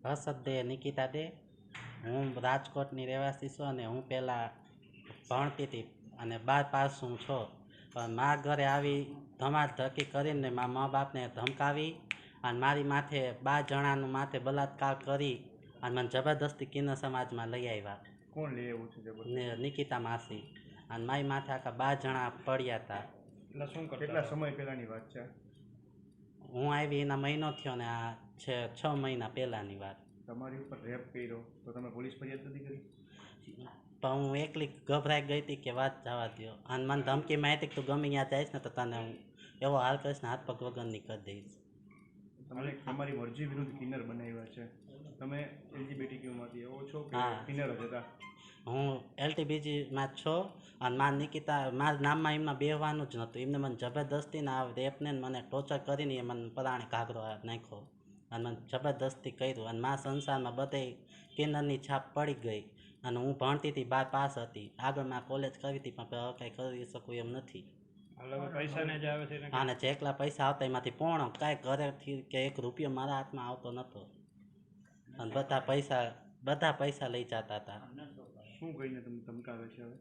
હર્ષદ દે નિકિતા દે. હું રાજકોટની રહેવાસી છું અને હું પહેલાં ભણતી હતી અને 12 પાસ હું છું. પણ મારા ઘરે આવી ધમાધકી કરીને મારા મા બાપને ધમકાવી અને મારી માથે 12 જણાનું માથે બલાત્કાર કરી અને મને જબરદસ્તી કિન્નર સમાજમાં લઈ આવ્યા. કોણ લઈ આવ્યું છે જબરદસ્તી? ને નિકિતા માસી. અને મારી માથે આખા 12 જણા પડ્યા હતા. કેટલા સમય પહેલાની વાત છે? હું આવી એના મહિનો થયો ને આ છે 6 મહિના પહેલાંની વાત. તમારી ઉપર રેપ કર્યો તો તમે પોલીસ ફરિયાદ નથી કરી? પણ હું એકલી ગભરાઈ ગઈ હતી કે વાત જવા દો. અને મને ધમકી માહિતી કે તું ગમે ત્યાં જઈશ ને તો તને હું એવો હાલ કરીશ ને હાથ પગ વગરની કરી દઈશ. તમને તમારી મરજી વિરુદ્ધ કિન્નર બનાવ્યા છે. તમે એલજીબીટીક્યુમાંથી એવો છો કે કિન્નર જ હતા? હું એલટીબીજીમાં જ છું અને મારા નિકિતા મારા નામમાં એમના બેહવાનું જ નહોતું. એમને મને જબરદસ્તી ને આ રેપને મને ટોર્ચર કરીને એ મને પરાણે ઘાઘરો નાખ્યો અને મને જબરદસ્તી કર્યું. અને મારા સંસારમાં બધે કિન્નરની છાપ પડી ગઈ અને હું ભણતી હતી 12 પાસ હતી. આગળ મારે કોલેજ કરવી હતી પણ હવે કાંઈ કરી શકું એમ નથી. અને જેટલા પૈસા આવતા એમાંથી પોણો કાંઈ ઘરેથી કે 1 રૂપિયો મારા હાથમાં આવતો નહોતો અને બધા પૈસા લઈ જતા હતા. શું કહીને તમે ધમકાવે છે હવે?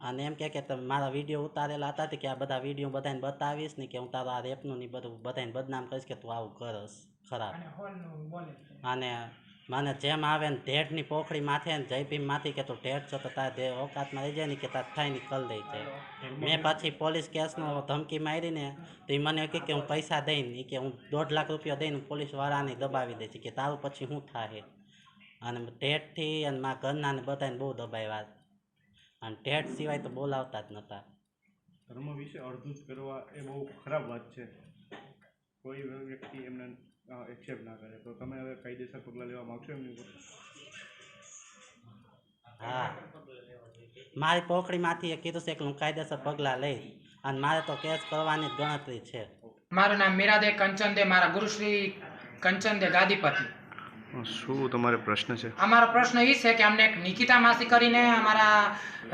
અને એમ કે તમે મારા વિડીયો ઉતારેલા હતા કે આ બધા વિડીયો બધાને બતાવીશ ને કે હું તારું આ રેપનું ને બધું બધાને બદનામ કરીશ કે તું આવું કરસ ખરાબ. અને મને જેમ આવે ને ઢેઢની પોખડી માથે ને જયભીમમાંથી કે તું ઢેઢ છો તો તારે ઓકાતમાં રહી જાય ને કે તાર થાય ને કલ દઈ જાય. મેં પછી પોલીસ કેસનો ધમકી મારી ને તો એ મને કહે કે હું પૈસા દઈને કે હું 1.5 લાખ રૂપિયા દઈને પોલીસવાળાને દબાવી દઈશ કે તારું પછી શું થાય. અને ઢેઢથી અને મારા ઘરના ને બધાને બહુ દબાવ્યા અને ઢેઢ સિવાય તો બોલાવતા જ નહોતા. ધર્મ વિશે અડધું જ કરવા એ બહુ ખરાબ વાત છે. કોઈ વ્યક્તિ એમને એક્સેપ્ટ ના કરે તો તમે હવે કાયદેસર પગલાં લેવા માગશો એમની ઉપર? હા, મારી પોખડીમાંથી એ કીધું છે કે હું કાયદેસર પગલાં લઈશ અને મારે તો કેસ કરવાની જ ગણતરી છે. મારું નામ મીરાદે કંચનદે, મારા ગુરુશ્રી કંચનદે ગાદીપતિ. શું તમારો પ્રશ્ન છે? અમારો પ્રશ્ન એ છે કે અમને એક નિકિતા માસી કરીને અમારા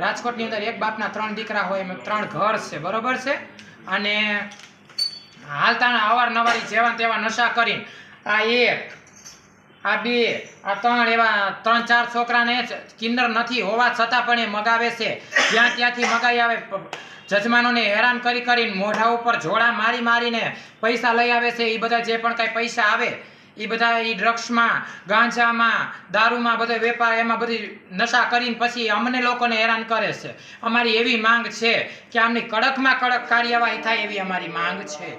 રાજકોટની અંદર એક બાપના 3 દીકરા હોય એમ 3 ઘર છે, બરોબર છે. અને હાલતાના અવારનવારી જેવા તેવા નશા કરીને આ 1 આ 2 આ 3 એવા 3-4 છોકરાને કિન્નર નથી હોવા છતાં પણ એ મગાવે છે. ત્યાંથી મગાઈ આવે, જજમાનોને હેરાન કરીને મોઢા ઉપર જોડા મારીને પૈસા લઈ આવે છે. એ બધા જે પણ કાંઈ પૈસા આવે એ બધા એ ડ્રગ્સમાં, ગાંજામાં, દારૂમાં બધો વેપાર એમાં બધી નશા કરીને પછી અમને લોકોને હેરાન કરે છે. અમારી એવી માંગ છે કે આમની કડકમાં કડક કાર્યવાહી થાય એવી અમારી માંગ છે.